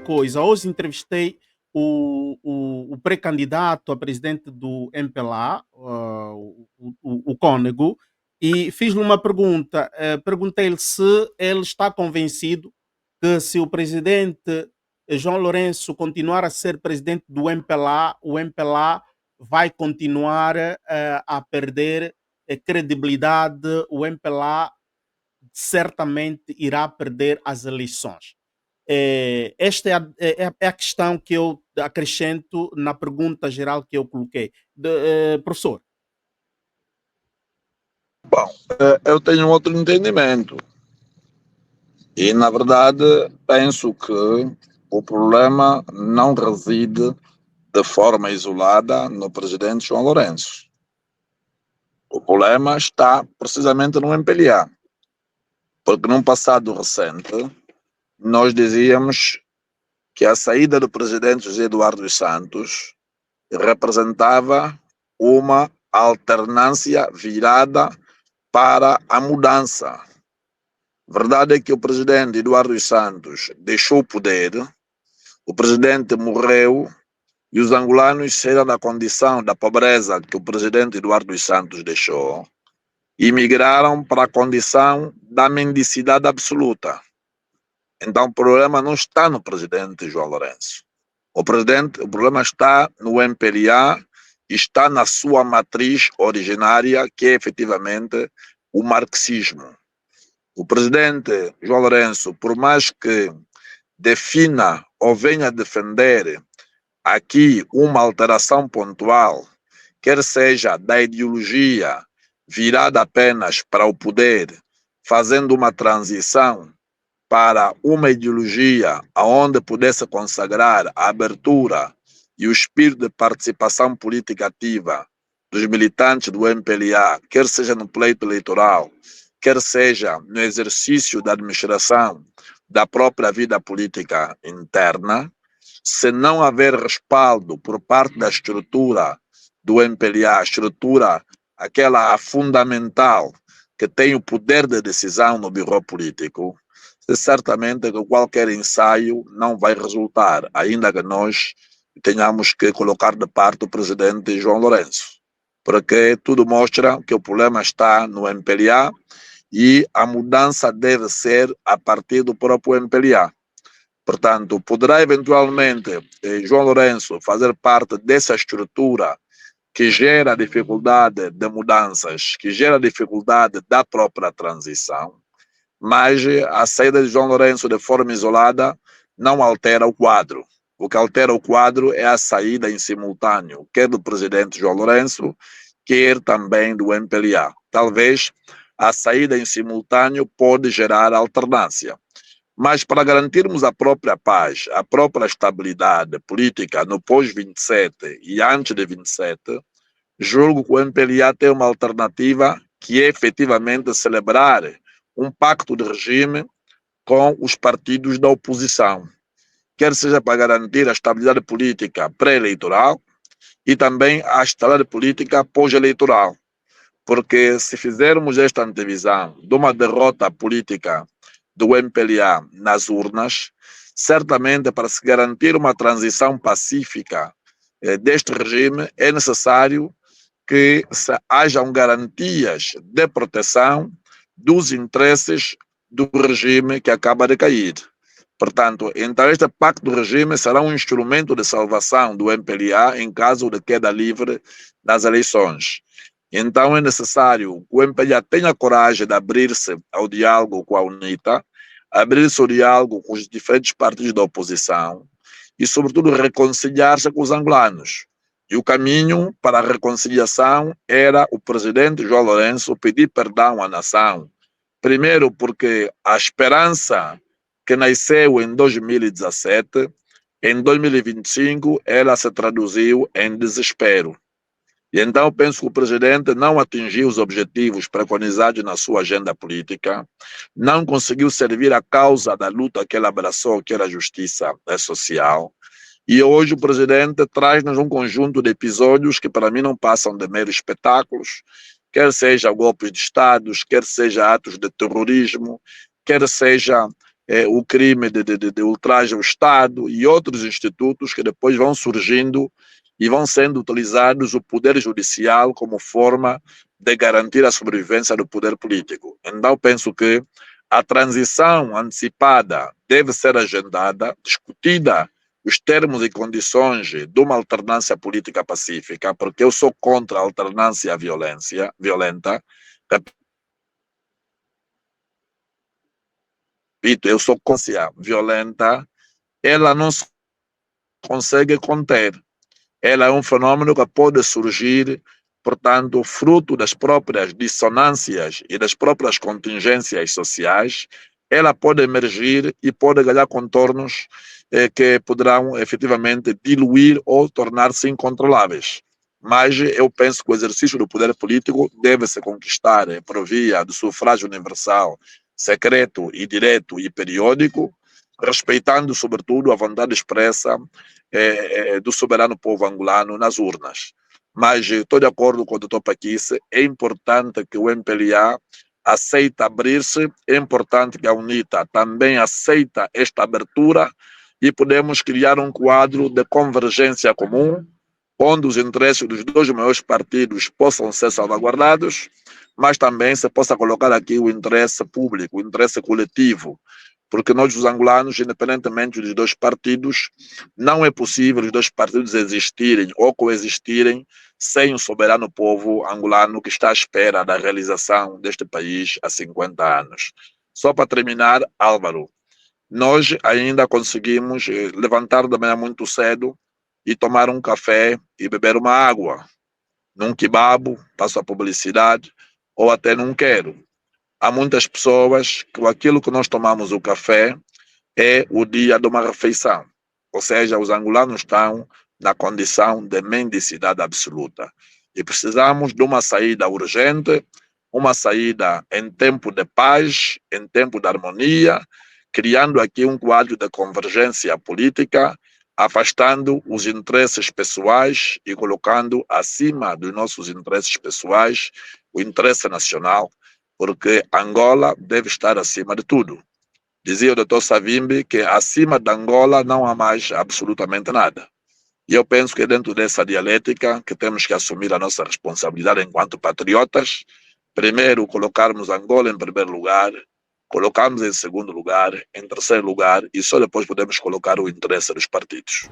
Coisa. Hoje entrevistei o pré-candidato a presidente do MPLA, o Cônego, e fiz-lhe uma pergunta. Perguntei-lhe se ele está convencido que se o presidente João Lourenço continuar a ser presidente do MPLA, o MPLA vai continuar a perder credibilidade, o MPLA certamente irá perder as eleições. Esta é a questão que eu acrescento na pergunta geral que eu coloquei. Professor. Bom, eu tenho outro entendimento. E, na verdade, penso que o problema não reside de forma isolada no presidente João Lourenço. O problema está precisamente no MPLA. Porque num passado recente, nós dizíamos que a saída do presidente José Eduardo dos Santos representava uma alternância virada para a mudança. Verdade é que o presidente Eduardo dos Santos deixou o poder, o presidente morreu e os angolanos saíram da condição da pobreza que o presidente Eduardo dos Santos deixou e migraram para a condição da mendicidade absoluta. Então o problema não está no presidente João Lourenço. O problema está no MPLA, está na sua matriz originária, que é efetivamente o marxismo. O presidente João Lourenço, por mais que defina ou venha defender aqui uma alteração pontual, quer seja da ideologia virada apenas para o poder, fazendo uma transição para uma ideologia onde pudesse consagrar a abertura e o espírito de participação política ativa dos militantes do MPLA, quer seja no pleito eleitoral, quer seja no exercício da administração da própria vida política interna, se não haver respaldo por parte da estrutura do MPLA, a estrutura aquela fundamental que tem o poder de decisão no birô político, certamente que qualquer ensaio não vai resultar, ainda que nós tenhamos que colocar de parte o presidente João Lourenço, porque tudo mostra que o problema está no MPLA e a mudança deve ser a partir do próprio MPLA. Portanto, poderá eventualmente João Lourenço fazer parte dessa estrutura que gera dificuldade de mudanças, que gera dificuldade da própria transição, mas a saída de João Lourenço de forma isolada não altera o quadro. O que altera o quadro é a saída em simultâneo, quer do presidente João Lourenço, quer também do MPLA. Talvez a saída em simultâneo pode gerar alternância. Mas para garantirmos a própria paz, a própria estabilidade política no pós-27 e antes de 27, julgo que o MPLA tem uma alternativa que é efetivamente celebrar um pacto de regime com os partidos da oposição, quer seja para garantir a estabilidade política pré-eleitoral e também a estabilidade política pós-eleitoral. Porque se fizermos esta antevisão de uma derrota política do MPLA nas urnas, certamente para se garantir uma transição pacífica deste regime é necessário que hajam garantias de proteção dos interesses do regime que acaba de cair. Portanto, então este pacto do regime será um instrumento de salvação do MPLA em caso de queda livre nas eleições. Então é necessário que o MPLA tenha coragem de abrir-se ao diálogo com a UNITA, abrir-se ao diálogo com os diferentes partidos da oposição e, sobretudo, reconciliar-se com os angolanos. E o caminho para a reconciliação era o presidente João Lourenço pedir perdão à nação. Primeiro porque a esperança que nasceu em 2017, em 2025, ela se traduziu em desespero. E então penso que o presidente não atingiu os objetivos preconizados na sua agenda política, não conseguiu servir a causa da luta que ele abraçou, que era a justiça social. E hoje o presidente traz-nos um conjunto de episódios que para mim não passam de meros espetáculos, quer seja golpes de Estado, quer seja atos de terrorismo, quer seja o crime de ultraje ao Estado e outros institutos que depois vão surgindo e vão sendo utilizados o poder judicial como forma de garantir a sobrevivência do poder político. Então, penso que a transição antecipada deve ser agendada, discutida os termos e condições de uma alternância política pacífica, porque eu sou contra a alternância violenta. Repito, eu sou contra a violenta, ela não se consegue conter. Ela é um fenômeno que pode surgir, portanto, fruto das próprias dissonâncias e das próprias contingências sociais. Ela pode emergir e pode ganhar contornos que poderão efetivamente diluir ou tornar-se incontroláveis. Mas eu penso que o exercício do poder político deve se conquistar por via do sufrágio universal, secreto e direto e periódico, respeitando, sobretudo, a vontade expressa do soberano povo angolano nas urnas. Mas estou de acordo com o Dr. Paquice, é importante que o MPLA aceite abrir-se, é importante que a UNITA também aceite esta abertura e podemos criar um quadro de convergência comum, onde os interesses dos dois maiores partidos possam ser salvaguardados, mas também se possa colocar aqui o interesse público, o interesse coletivo, porque nós, os angolanos, independentemente dos dois partidos, não é possível os dois partidos existirem ou coexistirem sem o soberano povo angolano que está à espera da realização deste país há 50 anos. Só para terminar, Álvaro, nós ainda conseguimos levantar da manhã muito cedo e tomar um café e beber uma água, num kebab, passo a publicidade, ou até num quero. Há muitas pessoas que aquilo que nós tomamos o café é o dia de uma refeição. Ou seja, os angolanos estão na condição de mendicidade absoluta. E precisamos de uma saída urgente, uma saída em tempo de paz, em tempo de harmonia, criando aqui um quadro de convergência política, afastando os interesses pessoais e colocando acima dos nossos interesses pessoais o interesse nacional, porque Angola deve estar acima de tudo. Dizia o Dr. Savimbi que acima de Angola não há mais absolutamente nada. E eu penso que dentro dessa dialética que temos que assumir a nossa responsabilidade enquanto patriotas, primeiro colocarmos Angola em primeiro lugar, colocarmos em segundo lugar, em terceiro lugar, e só depois podemos colocar o interesse dos partidos.